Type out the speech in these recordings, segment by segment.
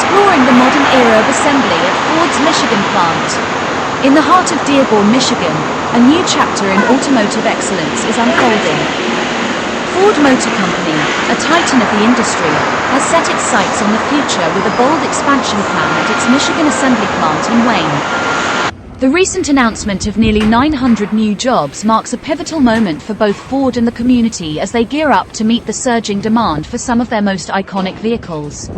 exploring the modern era of assembly at Ford's Michigan plant. In the heart of Dearborn, Michigan, a new chapter in automotive excellence is unfolding. Ford Motor Company, a titan of the industry, has set its sights on the future with a bold expansion plan at its Michigan assembly plant in Wayne. The recent announcement of nearly 900 new jobs marks a pivotal moment for both Ford and the community as they gear up to meet the surging demand for some of their most iconic vehicles.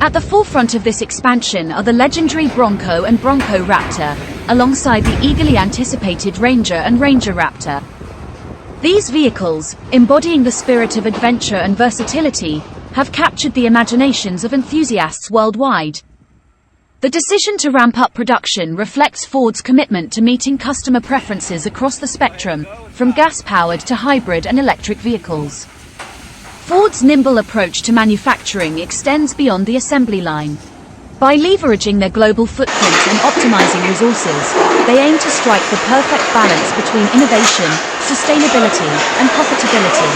At the forefront of this expansion are the legendary Bronco and Bronco Raptor, alongside the eagerly anticipated Ranger and Ranger Raptor. These vehicles, embodying the spirit of adventure and versatility, have captured the imaginations of enthusiasts worldwide. The decision to ramp up production reflects Ford's commitment to meeting customer preferences across the spectrum, from gas-powered to hybrid and electric vehicles. Ford's nimble approach to manufacturing extends beyond the assembly line. By leveraging their global footprint and optimizing resources, they aim to strike the perfect balance between innovation, sustainability, and profitability.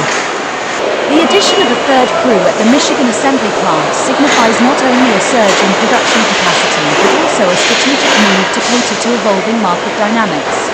The addition of a third crew at the Michigan assembly plant signifies not only a surge in production capacity but also a strategic move to cater to evolving market dynamics.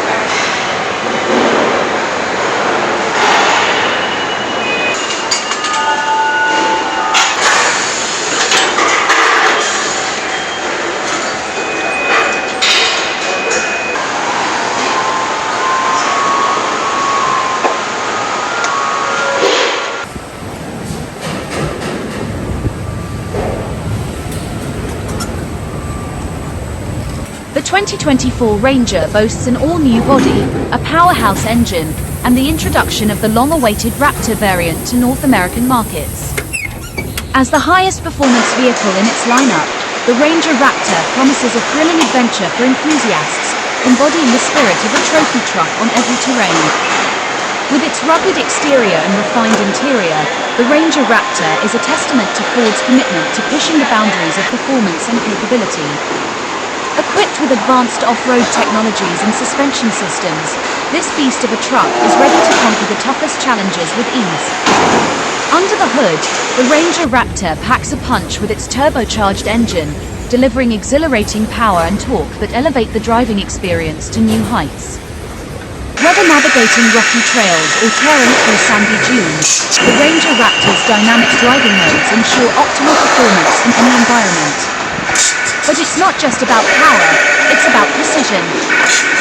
The 2024 Ranger boasts an all-new body, a powerhouse engine, and the introduction of the long-awaited Raptor variant to North American markets. As the highest performance vehicle in its lineup, the Ranger Raptor promises a thrilling adventure for enthusiasts, embodying the spirit of a trophy truck on every terrain. With its rugged exterior and refined interior, the Ranger Raptor is a testament to Ford's commitment to pushing the boundaries of performance and capability. Equipped with advanced off-road technologies and suspension systems, this beast of a truck is ready to conquer the toughest challenges with ease. Under the hood, the Ranger Raptor packs a punch with its turbocharged engine, delivering exhilarating power and torque that elevate the driving experience to new heights. Whether navigating rocky trails or tearing through sandy dunes, the Ranger Raptor's dynamic driving modes ensure optimal performance in any environment. But it's not just about power, it's about precision.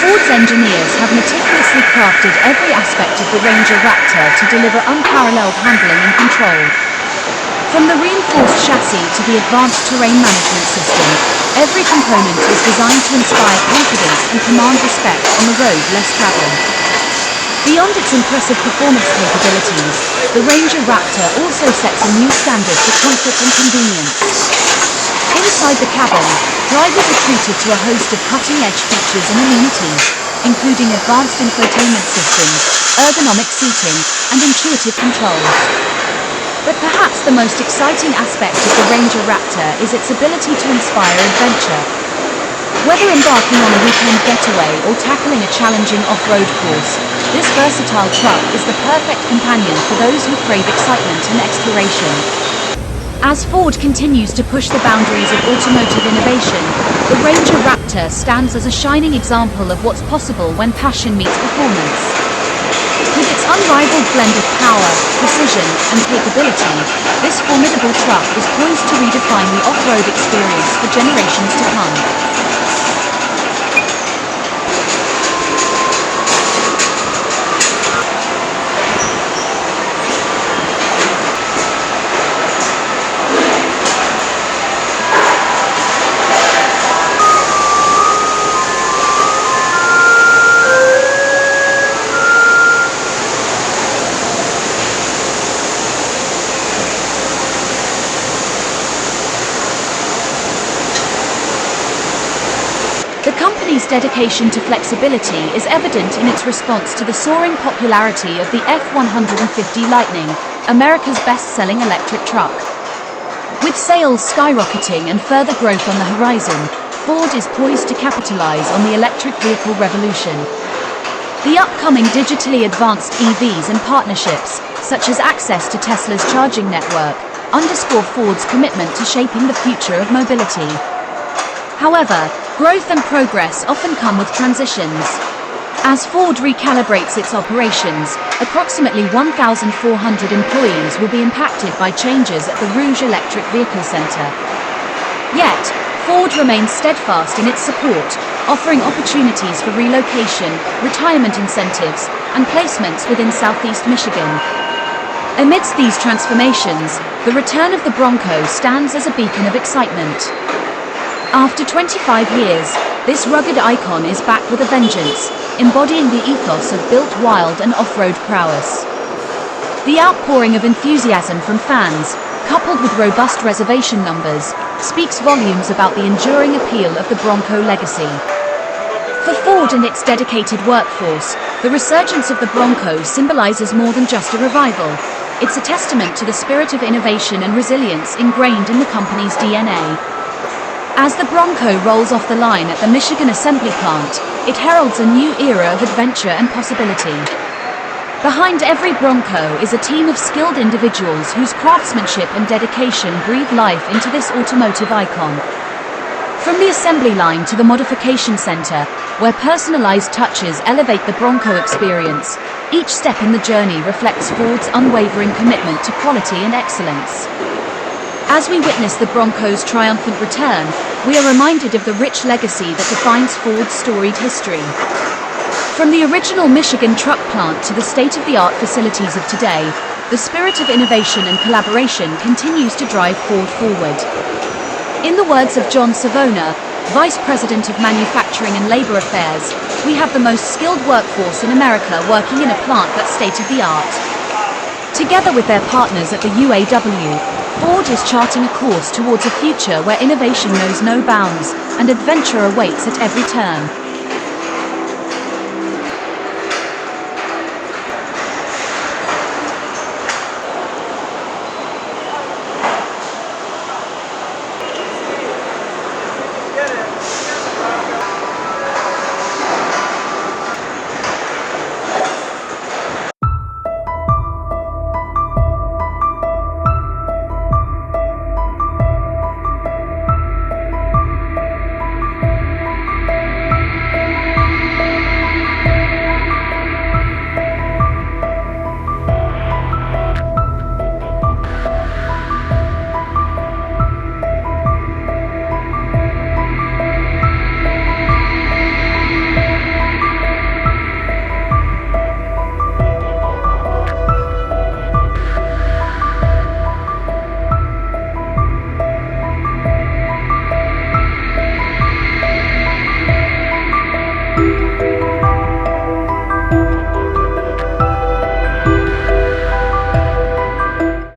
Ford's engineers have meticulously crafted every aspect of the Ranger Raptor to deliver unparalleled handling and control. From the reinforced chassis to the advanced terrain management system, every component is designed to inspire confidence and command respect on the road less traveled. Beyond its impressive performance capabilities, the Ranger Raptor also sets a new standard for comfort and convenience. Inside the cabin, drivers are treated to a host of cutting-edge features and amenities, including advanced infotainment systems, ergonomic seating, and intuitive controls. But perhaps the most exciting aspect of the Ranger Raptor is its ability to inspire adventure. Whether embarking on a weekend getaway or tackling a challenging off-road course, this versatile truck is the perfect companion for those who crave excitement and exploration. As Ford continues to push the boundaries of automotive innovation, the Ranger Raptor stands as a shining example of what's possible when passion meets performance. With its unrivaled blend of power, precision, and capability, this formidable truck is poised to redefine the off-road experience for generations to come. The company's dedication to flexibility is evident in its response to the soaring popularity of the F-150 Lightning, America's best-selling electric truck. With sales skyrocketing and further growth on the horizon, Ford is poised to capitalize on the electric vehicle revolution. The upcoming digitally advanced EVs and partnerships, such as access to Tesla's charging network, underscore Ford's commitment to shaping the future of mobility. However, growth and progress often come with transitions. As Ford recalibrates its operations, approximately 1,400 employees will be impacted by changes at the Rouge Electric Vehicle Center. Yet, Ford remains steadfast in its support, offering opportunities for relocation, retirement incentives, and placements within Southeast Michigan. Amidst these transformations, the return of the Bronco stands as a beacon of excitement. After 25 years, this rugged icon is back with a vengeance, embodying the ethos of built wild and off-road prowess. The outpouring of enthusiasm from fans, coupled with robust reservation numbers, speaks volumes about the enduring appeal of the Bronco legacy. For Ford and its dedicated workforce, the resurgence of the Bronco symbolizes more than just a revival. It's a testament to the spirit of innovation and resilience ingrained in the company's DNA. As the Bronco rolls off the line at the Michigan assembly plant, it heralds a new era of adventure and possibility. Behind every Bronco is a team of skilled individuals whose craftsmanship and dedication breathe life into this automotive icon. From the assembly line to the modification center, where personalized touches elevate the Bronco experience, each step in the journey reflects Ford's unwavering commitment to quality and excellence. As we witness the Bronco's triumphant return, we are reminded of the rich legacy that defines Ford's storied history. From the original Michigan truck plant to the state-of-the-art facilities of today, the spirit of innovation and collaboration continues to drive Ford forward. In the words of John Savona, Vice President of Manufacturing and Labor Affairs, we have the most skilled workforce in America working in a plant that's state-of-the-art. Together with their partners at the UAW, Ford is charting a course towards a future where innovation knows no bounds and adventure awaits at every turn.